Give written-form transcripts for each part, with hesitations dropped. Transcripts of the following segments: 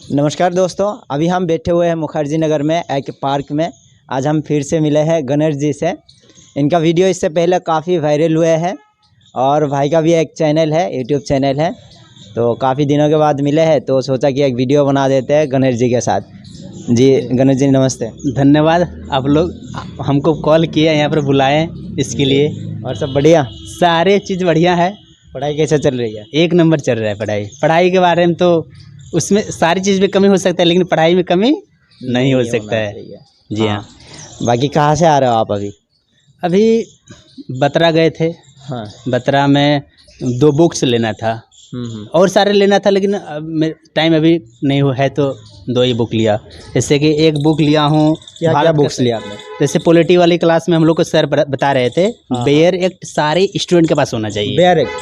नमस्कार दोस्तों, अभी हम बैठे हुए हैं मुखर्जी नगर में एक पार्क में। आज हम फिर से मिले हैं गणेश जी से। इनका वीडियो इससे पहले काफ़ी वायरल हुए हैं और भाई का भी एक चैनल है, यूट्यूब चैनल है। तो काफ़ी दिनों के बाद मिले हैं तो सोचा कि एक वीडियो बना देते हैं गणेश जी के साथ। जी गणेश जी नमस्ते। धन्यवाद, आप लोग हमको कॉल किए, यहाँ पर बुलाएं इसके लिए। और सब बढ़िया? सारे चीज़ बढ़िया है। पढ़ाई कैसे चल रही है? एक नंबर चल रहा है। पढ़ाई के बारे में तो उसमें सारी चीज़ में कमी हो सकता है, लेकिन पढ़ाई में कमी नहीं हो सकता है। जी हाँ। बाकी कहाँ से आ रहे हो आप अभी? अभी बतरा गए थे। हाँ। बतरा में 2 बुक्स लेना था और सारे लेना था, लेकिन टाइम अभी नहीं हुआ है तो 2 ही बुक लिया। जैसे कि एक बुक लिया हूँ। क्या बुक्स लिया आपने? जैसे पॉलिटी वाली क्लास में हम लोग को सर बता रहे थे, बेयर एक्ट सारे स्टूडेंट के पास होना चाहिए।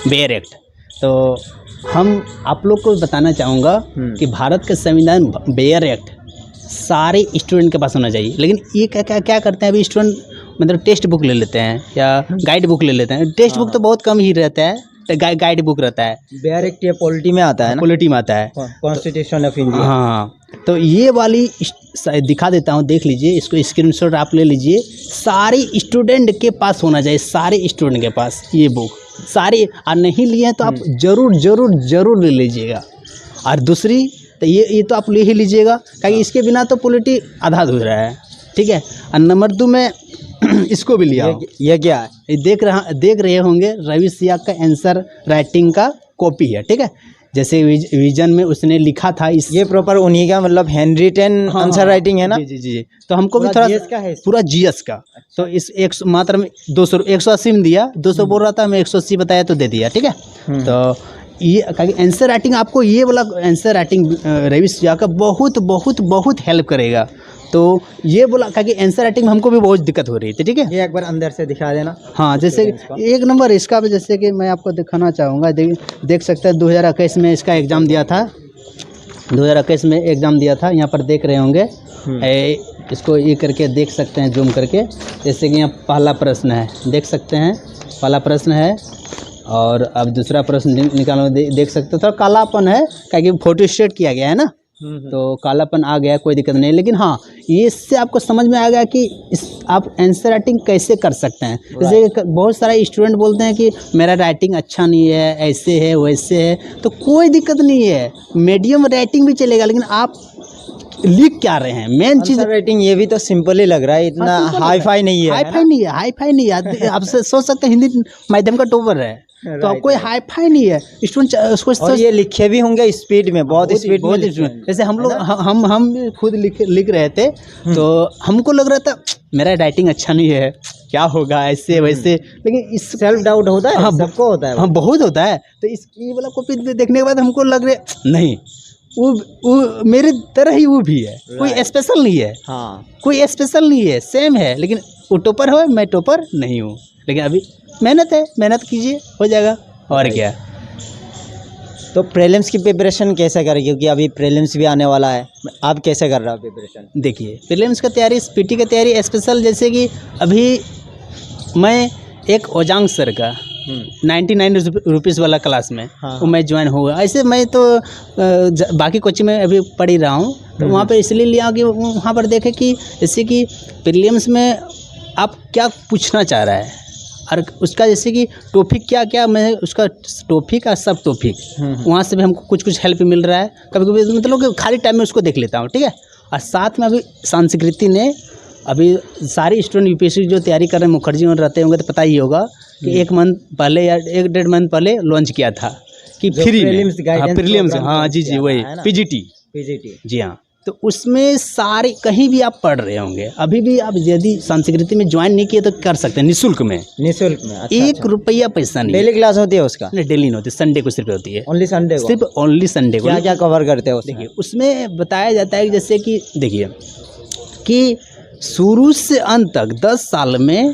बेयर एक्ट तो हम आप लोग को बताना चाहूँगा कि भारत का संविधान बेयर एक्ट सारे स्टूडेंट के पास होना चाहिए। लेकिन ये क्या करते हैं अभी स्टूडेंट, मतलब टेक्स्ट बुक ले लेते हैं या गाइड बुक ले लेते हैं। टेक्स्ट बुक तो बहुत कम ही रहता है, गाइड बुक रहता है। बेयर एक्ट ये पॉलिटी में आता है ना? पॉलिटी में आता है, कॉन्स्टिट्यूशन ऑफ इंडिया। हाँ, तो ये वाली दिखा देता हूँ, देख लीजिए, इसको स्क्रीनशॉट आप ले लीजिए। सारे स्टूडेंट के पास होना चाहिए, सारे स्टूडेंट के पास ये बुक सारे। और नहीं लिए हैं तो आप जरूर ले लीजिएगा। और दूसरी तो ये तो आप ले ही लीजिएगा, क्योंकि इसके बिना तो पॉलिटी आधा अधूरा है। ठीक है। और नंबर 2 में इसको भी लिया। ये क्या है? ये देख रहे होंगे, रवि सियाग का आंसर राइटिंग का कॉपी है। ठीक है। जैसे विजन में उसने लिखा था ये प्रॉपर उन्हीं का, मतलब हैंड रिटन आंसर राइटिंग है ना? जी। तो हमको भी थोड़ा जीएस का है, पूरा जीएस का। तो इस 100 मात्र में 180 में दिया। 200 बोल रहा था, मैं 180 बताया तो दे दिया। ठीक है। तो ये आंसर राइटिंग, आपको ये वाला आंसर राइटिंग रवि सियाग का बहुत हेल्प करेगा। तो ये बोला कि आंसर राइटिंग में हमको भी बहुत दिक्कत हो रही थी। ठीक है। ये एक बार अंदर से दिखा देना। हाँ, जैसे एक नंबर इसका भी, जैसे कि मैं आपको दिखाना चाहूँगा। देख सकते हैं 2021 में इसका एग्ज़ाम दिया था। 2021 में एग्ज़ाम दिया था, यहाँ पर देख रहे होंगे। इसको ये करके देख सकते हैं, जूम करके। जैसे कि यहाँ पहला प्रश्न है, देख सकते हैं, पहला प्रश्न है। और अब दूसरा प्रश्न निकालो, देख सकते हो थोड़ा कालापन है, क्योंकि फोटो स्टेट किया गया है ना, तो कालापन आ गया, कोई दिक्कत नहीं। लेकिन हाँ, ये इससे आपको समझ में आ गया कि आप आंसर राइटिंग कैसे कर सकते हैं। जैसे बहुत सारे स्टूडेंट बोलते हैं कि मेरा राइटिंग अच्छा नहीं है, ऐसे है वैसे है, तो कोई दिक्कत नहीं है, मीडियम राइटिंग भी चलेगा। लेकिन आप लिख क्या रहे हैं, मेन चीज़ राइटिंग। ये भी तो सिंपल ही लग रहा है, इतना हाई फाई नहीं है। हाई फाई नहीं है। आप सोच सकते हैं हिंदी माध्यम का टॉपर है, तो आप कोई हाई फाई नहीं है स्टूडेंट उसको। और ये लिखे भी होंगे स्पीड में, बहुत स्पीड में। जैसे हम लोग हम खुद लिख रहे थे, तो हमको लग रहा था मेरा राइटिंग अच्छा नहीं है, क्या होगा ऐसे वैसे। लेकिन इस सेल्फ डाउट होता है। हाँ, सबको होता है। हाँ, बहुत होता है। तो इस ये वाला कॉपी देखने के बाद हमको लग रहा नहीं, वो मेरे तरह ही वो भी है, कोई स्पेशल नहीं है। हाँ, कोई स्पेशल नहीं है, सेम है। लेकिन वो टॉपर हो, मैं टॉपर नहीं हूँ। लेकिन अभी मेहनत है, मेहनत कीजिए, हो जाएगा। और क्या। तो प्रीलिम्स की प्रिपरेशन कैसे करें, क्योंकि अभी प्रीलिम्स भी आने वाला है, आप कैसे कर रहे हो प्रिपरेशन? देखिए, प्रीलिम्स का तैयारी, पीटी का तैयारी स्पेशल, जैसे कि अभी मैं एक ओजांग सर का 99 रुपीज़ वाला क्लास में वो मैं ज्वाइन हुआ। ऐसे मैं तो बाकी कोचिंग में अभी पढ़ ही रहा हूँ, तो वहाँ पर इसलिए लिया कि वहाँ पर देखे कि जैसे कि प्रीलिम्स में आप क्या पूछना चाह रहा है, और उसका जैसे कि टॉपिक क्या मैं उसका टॉपिक और सब टॉपिक वहाँ से भी हमको कुछ हेल्प मिल रहा है। कभी कभी मतलब कि खाली टाइम में उसको देख लेता हूँ। ठीक है। और साथ में अभी संस्कृति ने, अभी सारे स्टूडेंट यूपीएससी जो तैयारी कर रहे हैं मुखर्जी में रहते होंगे तो पता ही होगा कि 1 मंथ पहले या 1-1.5 मंथ पहले लॉन्च किया था कि फ्री प्रीलिम्स। हाँ जी, वही पीजीटी। जी हाँ। तो उसमें सारे कहीं भी आप पढ़ रहे होंगे, अभी भी आप यदि संस्कृति में ज्वाइन नहीं किए तो कर सकते हैं निःशुल्क में। अच्छा, 1 रुपया पैसा नहीं। डेली क्लास होती है उसका? नहीं, डेली नहीं होती, संडे को सिर्फ होती है। ओनली संडे को? सिर्फ ओनली संडे को। क्या कवर करते हो? देखिए, उसमें बताया जाता है कि जैसे कि देखिए कि शुरू से अंत तक 10 साल में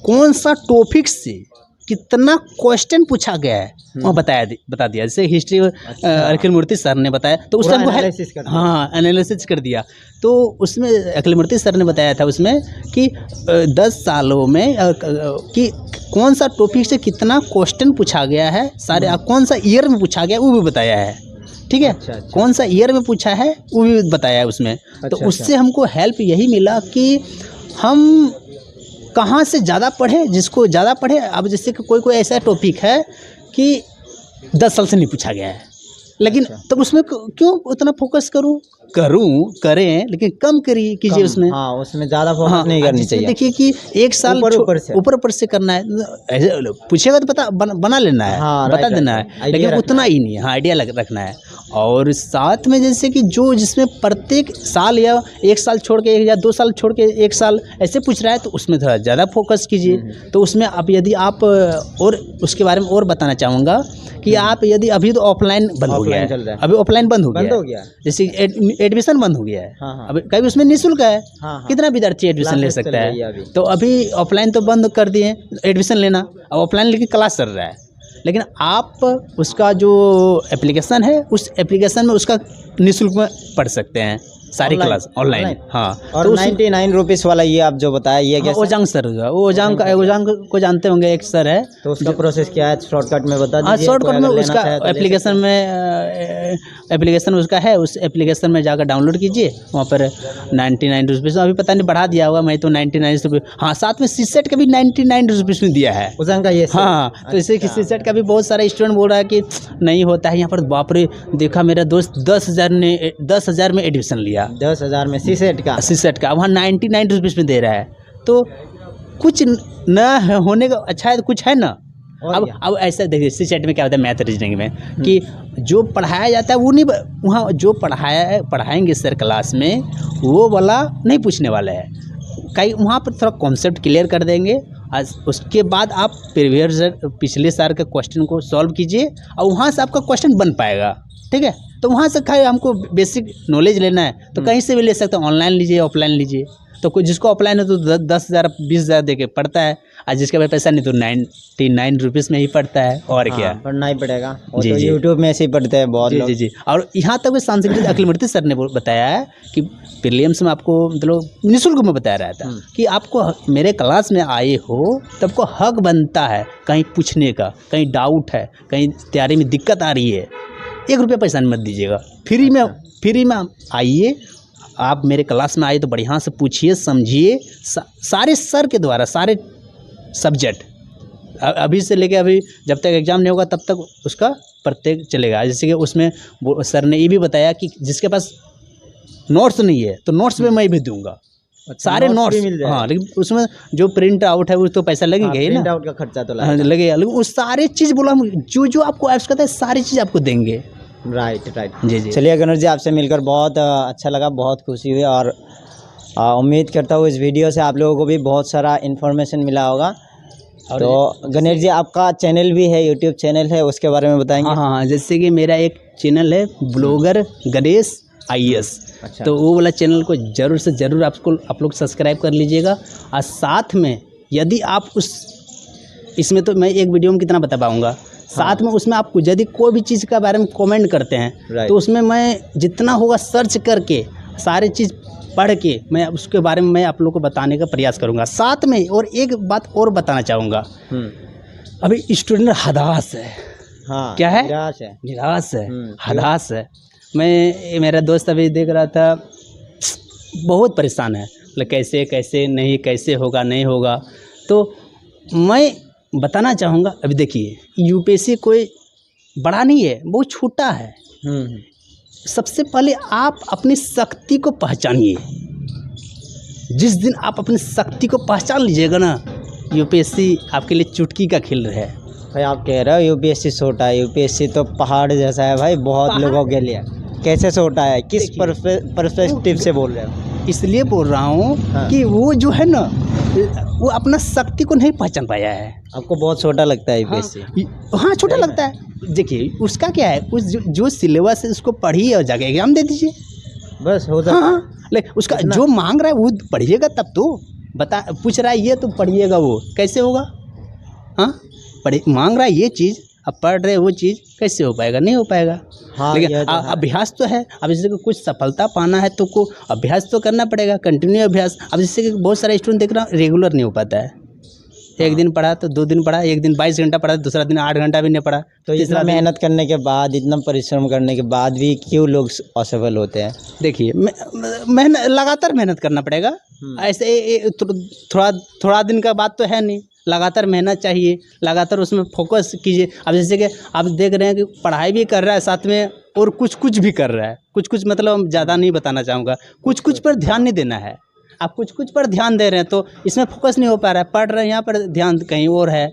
कौन सा टॉपिक से कितना क्वेश्चन पूछा गया है वो बता दिया। जैसे हिस्ट्री अखिल मूर्ति सर ने बताया, तो उससे हमको हाँ एनालिसिस कर दिया। तो उसमें अखिल मूर्ति सर ने बताया था उसमें कि 10 सालों में कि कौन सा टॉपिक से कितना क्वेश्चन पूछा गया है, सारे कौन सा ईयर में पूछा गया वो भी बताया है। ठीक है। अच्छा। कौन सा ईयर में पूछा है वो भी बताया है उसमें। तो उससे हमको हेल्प यही मिला कि हम कहाँ से ज़्यादा पढ़े, जिसको ज़्यादा पढ़े। अब जैसे कि कोई ऐसा टॉपिक है कि 10 साल से नहीं पूछा गया है, लेकिन तब उसमें क्यों उतना फोकस करें, लेकिन कम कीजिए उसमें। हाँ, उसमें ज़्यादा फोकस नहीं करनी चाहिए। देखिए कि एक साल ऊपर से करना है, ऐसे पूछेगा तो पता बना लेना है, बता देना है, लेकिन उतना ही नहीं है। हाँ, आइडिया रखना है। और साथ में जैसे कि जिसमें प्रत्येक साल या 1 साल छोड़ के या 2 साल छोड़ के 1 साल ऐसे पूछ रहा है, तो उसमें थोड़ा ज़्यादा फोकस कीजिए। तो उसमें आप यदि आप और उसके बारे में और बताना चाहूँगा कि आप यदि अभी तो ऑफलाइन बंद हो गया है, अभी ऑफलाइन बंद हो गया, जैसे एडमिशन बंद हो गया है। अभी कभी उसमें निःशुल्क है, कितना विद्यार्थी एडमिशन ले सकता है। तो अभी ऑफलाइन तो बंद कर दिए एडमिशन लेना, अब ऑफलाइन लेके क्लास चल रहा है। लेकिन आप उसका जो एप्लीकेशन है, उस एप्लीकेशन में उसका निःशुल्क में पढ़ सकते हैं सारी क्लास ऑनलाइन। हाँ, और तो 99 रुपीज़ वाला ये आप जो बताया, ये क्या? ओजांग सर होगा, वो ओजांग को जानते होंगे, एक सर है। तो उसका प्रोसेस क्या है, शॉर्टकट में बता दीजिए। शॉर्टकट में उसका एप्लीकेशन उसका है, उस एप्लीकेशन में जाकर डाउनलोड कीजिए। वहाँ पर 99 रुपीज़, अभी पता नहीं बढ़ा दिया होगा, मैं तो 99 रुपये। हाँ, साथ में सीसेट का भी 99 रुपीज़ में दिया है ओजांग का ये। हाँ, तो इससे सीसेट का भी बहुत सारा स्टूडेंट बोल रहा है कि नहीं होता है यहाँ पर। बाप रे, देखा मेरा दोस्त 10,000 में एडमिशन लिया, 10,000 में सीसेट का वहाँ 99 रुपीज़ में दे रहा है। तो कुछ न होने का अच्छा है तो कुछ है ना। अब ऐसा देखिए, सीसेट में क्या होता है, मैथ रीजनिंग में, कि जो पढ़ाया जाता है वो नहीं, वहाँ जो पढ़ाएंगे सर क्लास में, वो वाला नहीं पूछने वाला है। कई वहाँ पर थोड़ा कॉन्सेप्ट क्लियर कर देंगे। आज उसके बाद आप पिछले साल के क्वेश्चन को सॉल्व कीजिए और वहाँ से आपका क्वेश्चन बन पाएगा। ठीक है, तो वहाँ से हमको बेसिक नॉलेज लेना है तो कहीं से भी ले सकते हैं, ऑनलाइन लीजिए, ऑफलाइन लीजिए। तो कोई जिसको ऑफलाइन है तो 10,000 20,000 दे के पढ़ता है, और जिसके पास पैसा नहीं तो 99 रुपीज़ में ही पढ़ता है। और क्या, पढ़ना ही पड़ेगा। जी, तो यूट्यूब में ऐसे ही पढ़ते हैं बहुत लोग। जी। और यहाँ तक सांस्कृतिक अखिलमूर्ति सर ने बताया है कि प्रीलिम्स में आपको मतलब निःशुल्क में बताया रहा था कि आपको मेरे क्लास में आए हो तो आपको हक बनता है कहीं पूछने का, कहीं डाउट है, कहीं तैयारी में दिक्कत आ रही है, 1 रुपया पैसा मत दीजिएगा, फ्री में आइए। आप मेरे क्लास में आए तो बढ़िया से पूछिए, समझिए, सारे सर के द्वारा सारे सब्जेक्ट अभी से लेके अभी जब तक एग्ज़ाम नहीं होगा तब तक उसका प्रत्येक चलेगा। जैसे कि उसमें सर ने ये भी बताया कि जिसके पास नोट्स नहीं है तो नोट्स में मैं भी दूंगा। सारे नोट्स मिल जाएगा। हाँ, लेकिन उसमें जो प्रिंट आउट है वो तो पैसा लगेगा ही ना, प्रिंट आउट का खर्चा तो लगेगा। लेकिन वो सारे चीज़ बोला, जो आपको आवश्यकता है सारी चीज़ आपको देंगे। राइट। जी। चलिए गणेश जी, आपसे मिलकर बहुत अच्छा लगा, बहुत खुशी हुई, और उम्मीद करता हूँ इस वीडियो से आप लोगों को भी बहुत सारा इन्फॉर्मेशन मिला होगा। तो गणेश जी, आपका चैनल भी है, यूट्यूब चैनल है, उसके बारे में बताएंगे? हाँ, जैसे कि मेरा एक चैनल है ब्लॉगर गणेश IAS। अच्छा। तो वो वाला चैनल को ज़रूर से ज़रूर आप लोग सब्सक्राइब कर लीजिएगा। और साथ में यदि आप इसमें तो मैं एक वीडियो में कितना बता पाऊँगा, साथ में उसमें आप यदि कोई भी चीज़ के बारे में कमेंट करते हैं तो उसमें मैं जितना होगा सर्च करके सारी चीज़ पढ़ के मैं उसके बारे में मैं आप लोगों को बताने का प्रयास करूँगा। साथ में और एक बात और बताना चाहूँगा, अभी स्टूडेंट हताश है। हाँ, क्या है? निराश है, हताश है। मेरा दोस्त अभी देख रहा था, बहुत परेशान है, मतलब कैसे नहीं, कैसे होगा नहीं होगा। तो मैं बताना चाहूँगा, अभी देखिए UPSC कोई बड़ा नहीं है, बहुत छोटा है। सबसे पहले आप अपनी शक्ति को पहचानिए। जिस दिन आप अपनी शक्ति को पहचान लीजिएगा ना, UPSC आपके लिए चुटकी का खेल है। भाई आप कह रहे हो UPSC छोटा है, UPSC तो पहाड़ जैसा है भाई, बहुत लोगों के लिए। कैसे छोटा है, किस पर्सपेक्टिव से बोल रहे हो? इसलिए बोल रहा हूँ कि वो जो है ना, वो अपना शक्ति को नहीं पहचान पाया है। आपको बहुत छोटा लगता है UPSC? हाँ, छोटा लगता है। देखिए उसका क्या है, उस जो सिलेबस है उसको पढ़िए और जाके एग्जाम दे दीजिए, बस हो जाता है। हाँ, लेकिन उसका जो मांग रहा है वो पढ़िएगा, तब तो पूछ रहा है ये तो पढ़िएगा, वो कैसे होगा? हाँ, मांग रहा है ये चीज़, अब पढ़ रहे वो चीज़, कैसे हो पाएगा? नहीं हो पाएगा। हाँ, लेकिन अभ्यास तो है। अब जैसे कि कुछ सफलता पाना है तो अभ्यास तो करना पड़ेगा, कंटिन्यू अभ्यास। अब जैसे कि बहुत सारे स्टूडेंट देख रहा हूँ रेगुलर नहीं हो पाता है, एक दिन पढ़ा तो 2 दिन पढ़ा, एक दिन 22 घंटा पढ़ा, दूसरा दिन 8 घंटा भी नहीं पढ़ा। तो इतना मेहनत करने के बाद, इतना परिश्रम करने के बाद भी क्यों लोग असफल होते हैं? देखिए, मेहनत, लगातार मेहनत करना पड़ेगा। ऐसे थोड़ा दिन का बात तो है नहीं, लगातार मेहनत चाहिए, लगातार उसमें फोकस कीजिए। अब जैसे कि आप देख रहे हैं कि पढ़ाई भी कर रहा है साथ में और कुछ भी कर रहा है, कुछ मतलब ज़्यादा नहीं बताना चाहूँगा, कुछ पर ध्यान नहीं देना है। आप कुछ पर ध्यान दे रहे हैं तो इसमें फोकस नहीं हो पा रहा है, पढ़ रहे हैं यहाँ पर ध्यान कहीं और है,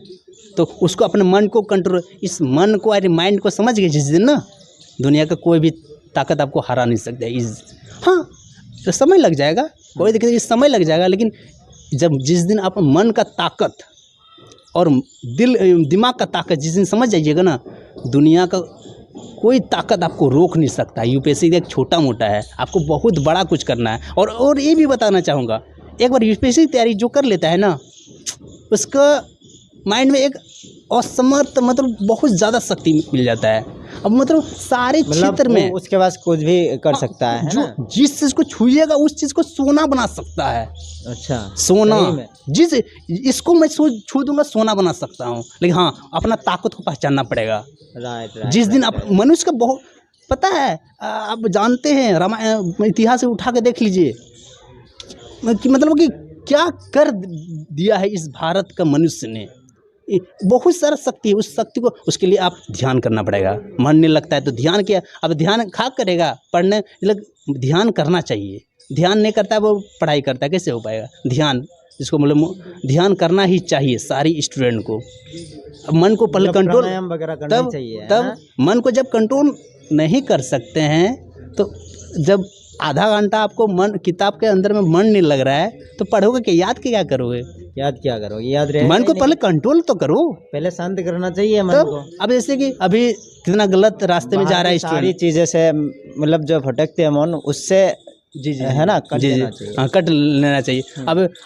तो उसको अपने मन को कंट्रोल, इस मन को अरे माइंड को समझ गए जिस दिन ना, दुनिया का कोई भी ताकत आपको हरा नहीं सकता। हाँ, तो समय लग जाएगा, कोई दिक्कत नहीं, समय लग जाएगा, लेकिन जब जिस दिन आप मन का ताकत और दिमाग का ताकत जिस दिन समझ जाइएगा ना, दुनिया का कोई ताकत आपको रोक नहीं सकता। यूपीएससी एक छोटा मोटा है, आपको बहुत बड़ा कुछ करना है। और ये भी बताना चाहूँगा, एक बार यूपीएससी की तैयारी जो कर लेता है ना, उसका माइंड में एक असमर्थ मतलब बहुत ज़्यादा शक्ति मिल जाता है। अब मतलब सारे क्षेत्र में उसके पास कुछ भी कर सकता है जो ना? जिस चीज़ को छूइएगा उस चीज़ को सोना बना सकता है। अच्छा, सोना, जिस इसको मैं छू दूंगा सोना बना सकता हूँ, लेकिन हाँ, अपना ताकत को पहचानना पड़ेगा। राइट। जिस दिन आप मनुष्य का बहुत पता है, आप जानते हैं, रामायण इतिहास से उठा के देख लीजिए कि मतलब कि क्या कर दिया है इस भारत का मनुष्य ने। बहुत सारा शक्ति है, उस शक्ति को, उसके लिए आप ध्यान करना पड़ेगा। मन नहीं लगता है तो ध्यान किया, अब ध्यान खा करेगा पढ़ने, मतलब ध्यान करना चाहिए। ध्यान नहीं करता है वो पढ़ाई करता है, कैसे हो पाएगा? ध्यान जिसको मतलब ध्यान करना ही चाहिए सारी स्टूडेंट को। अब मन को पहले कंट्रोल वगैरह करना चाहिए। तब मन को जब कंट्रोल नहीं कर सकते हैं, तो जब आधा घंटा आपको मन किताब के अंदर में मन नहीं लग रहा है तो पढ़ोगे क्या? याद क्या करोगे? याद क्या करोगे? याद रहेगा मन को पहले कंट्रोल तो करो, पहले शांत करना चाहिए मन को। अब जैसे कि अभी कितना गलत रास्ते में जा रहा है सारी चीज़ें से, मतलब जो भटकते हैं मन, उससे जी है ना, कट लेना चाहिए। हाँ, कट लेना चाहिए।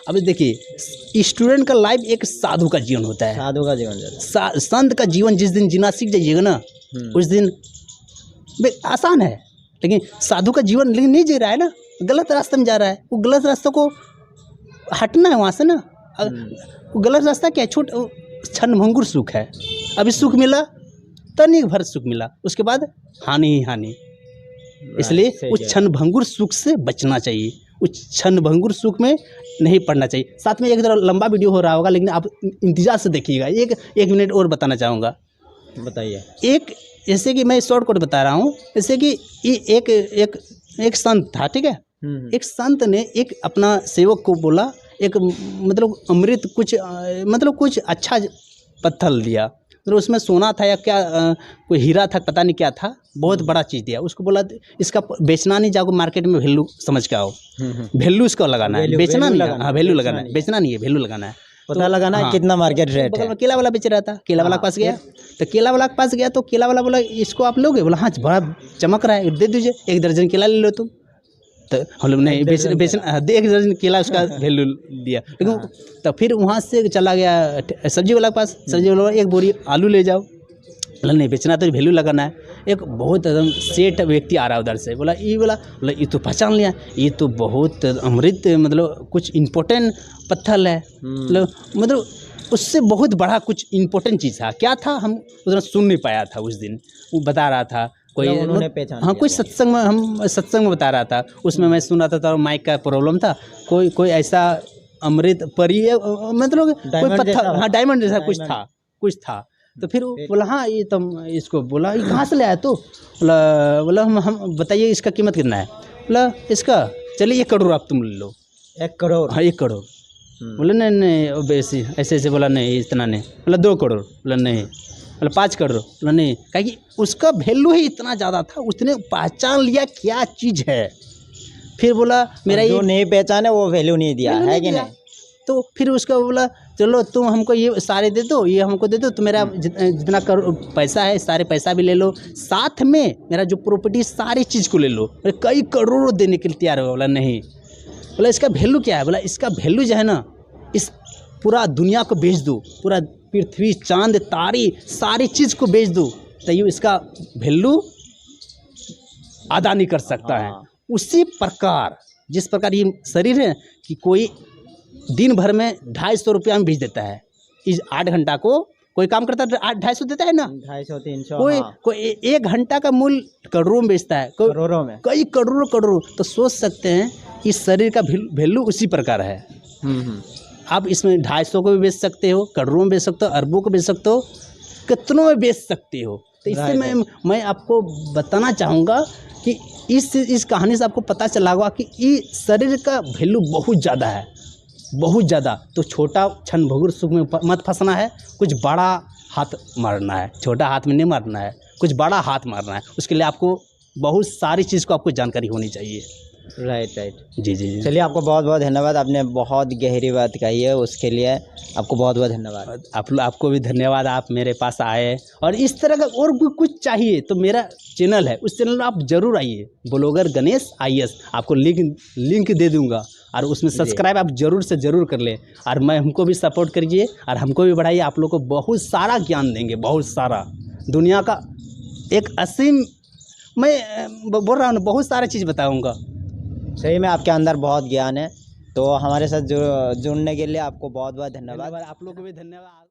अब देखिए, स्टूडेंट का लाइफ एक साधु का जीवन होता है। साधु का जीवन, संत का जीवन जिस दिन जीना सीख जाइएगा ना, उस दिन आसान है। लेकिन साधु का जीवन लेकिन नहीं जी रहा है ना, गलत रास्ते में जा रहा है। वो गलत रास्ते को हटना है वहाँ से ना। वो गलत रास्ता क्या है? क्षणभंगुर सुख है। अभी सुख मिला, तनिक भर सुख मिला, उसके बाद हानि ही हानि। इसलिए उस क्षणभंगुर सुख से बचना चाहिए, उस क्षणभंगुर सुख में नहीं पड़ना चाहिए। साथ में एक तरह लंबा वीडियो हो रहा होगा, लेकिन आप इंतजार से देखिएगा। एक मिनट और बताना चाहूँगा। बताइए। एक जैसे कि मैं शॉर्ट कट बता रहा हूँ, जैसे कि एक संत था, ठीक है। एक संत ने एक अपना सेवक को बोला, एक मतलब अमृत कुछ अच्छा पत्थर दिया, तो उसमें सोना था या क्या कोई हीरा था, पता नहीं क्या था, बहुत बड़ा चीज़ दिया। उसको बोला इसका बेचना नहीं, जाओ मार्केट में वैल्यू समझ के आओ। वैल्यू इसका लगाना है, बेचना नहीं। हाँ, वैल्यू लगाना है, बेचना नहीं है, वैल्यू लगाना है, पता लगाना है कितना मार्केट रेट है। केला वाला बेच रहा था, केला वाला के पास गया, तो केला वाला के पास गया तो केला वाला बोला इसको आप लोगे? बोला हाँ, बड़ा चमक रहा है, दे दीजिए, 1 दर्जन केला ले लो तुम। तो हम लोग नहीं बेचना, 1 दर्जन केला उसका वैल्यू दिया। लेकिन तो फिर वहाँ से चला गया सब्जी वाला के पास, सब्जी वाला 1 बोरी आलू ले जाओ। बोला नहीं, बेचना तो वैल्यू लगाना है। एक बहुत एकदम सेठ व्यक्ति आ रहा है उधर से, बोला ये तो पहचान लिया, ये तो बहुत अमृत मतलब कुछ इम्पोर्टेंट पत्थर है, मतलब उससे बहुत बड़ा कुछ इम्पोर्टेंट चीज़ था। क्या था हम उधर सुन नहीं पाया था उस दिन। वो बता रहा था कोई, हाँ कोई सत्संग में, हम सत्संग में बता रहा था, उसमें मैं सुन रहा था, माइक का प्रॉब्लम था। कोई ऐसा अमृत परी मतलब कोई पत्थर, हाँ डायमंड जैसा कुछ था। तो फिर बोला हाँ ये तुम इसको, बोला ये कहाँ से ले आया तो? बोला हम बताइए इसका कीमत कितना है? बोला इसका चलिए 1 करोड़ आप तुम ले लो। 1 करोड़? हाँ 1 करोड़। बोला नहीं वैसे ऐसे बोला नहीं इतना नहीं। बोला 2 करोड़। बोला नहीं। बोला 5 करोड़। बोला नहीं, क्योंकि उसका वैल्यू ही इतना ज़्यादा था, उसने पहचान लिया क्या चीज़ है। फिर बोला मेरा ये नहीं पहचाने वो वैल्यू नहीं दिया है कि नहीं। तो फिर उसका बोला चलो तुम हमको ये सारे दे दो, ये हमको दे दो, तो मेरा जितना पैसा है सारे पैसा भी ले लो, साथ में मेरा जो प्रॉपर्टी सारी चीज़ को ले लो। कई करोड़ों देने के लिए तैयार हुआ। बोला नहीं। बोला इसका वैल्यू क्या है? बोला इसका वैल्यू जो है ना, इस पूरा दुनिया को बेच दो, पूरा पृथ्वी चांद तारे सारी चीज़ को बेच दो, तो ये इसका वैल्यू अदा नहीं कर सकता है। उसी प्रकार जिस प्रकार ये शरीर है कि कोई दिन भर में 250 रुपया में बेच देता है, इस 8 घंटा को कोई काम करता है 250 देता है ना, 250 300 कोई 1 घंटा का मूल्य करोड़ों में बेचता है, कोई करोड़ों में, कई करोड़ों। तो सोच सकते हैं इस शरीर का वैल्यू उसी प्रकार है। आप इसमें 250 को भी बेच सकते हो, करोड़ों में बेच सकते हो, अरबों को बेच सकते हो, कितनों में बेच सकते हो। तो इससे मैं आपको बताना चाहूँगा कि इस कहानी से आपको पता चला होगा कि इस शरीर का वैल्यू बहुत ज़्यादा है, बहुत ज़्यादा। तो छोटा क्षण भंगुर सुख में मत फंसना है, कुछ बड़ा हाथ मारना है, छोटा हाथ में नहीं मारना है, कुछ बड़ा हाथ मारना है। उसके लिए आपको बहुत सारी चीज़ को आपको जानकारी होनी चाहिए। राइट। जी। चलिए, आपको बहुत बहुत धन्यवाद, आपने बहुत गहरी बात कही है, उसके लिए आपको बहुत बहुत धन्यवाद। आपको भी धन्यवाद, आप मेरे पास आए। और इस तरह का और भी कुछ चाहिए तो मेरा चैनल है, उस चैनल में आप जरूर आइए, ब्लॉगर गणेश IAS। आपको लिंक दे दूंगा और उसमें सब्सक्राइब आप जरूर से जरूर कर लें। और मैं हमको भी सपोर्ट करिए और हमको भी बढ़ाइए। आप लोग को बहुत सारा ज्ञान देंगे, बहुत सारा दुनिया का एक असीम, मैं बोल रहा हूँ ना, बहुत सारा चीज़ बताऊँगा। सही में आपके अंदर बहुत ज्ञान है। तो हमारे साथ जुड़ने के लिए आपको बहुत बहुत धन्यवाद। आप लोग को भी धन्यवाद।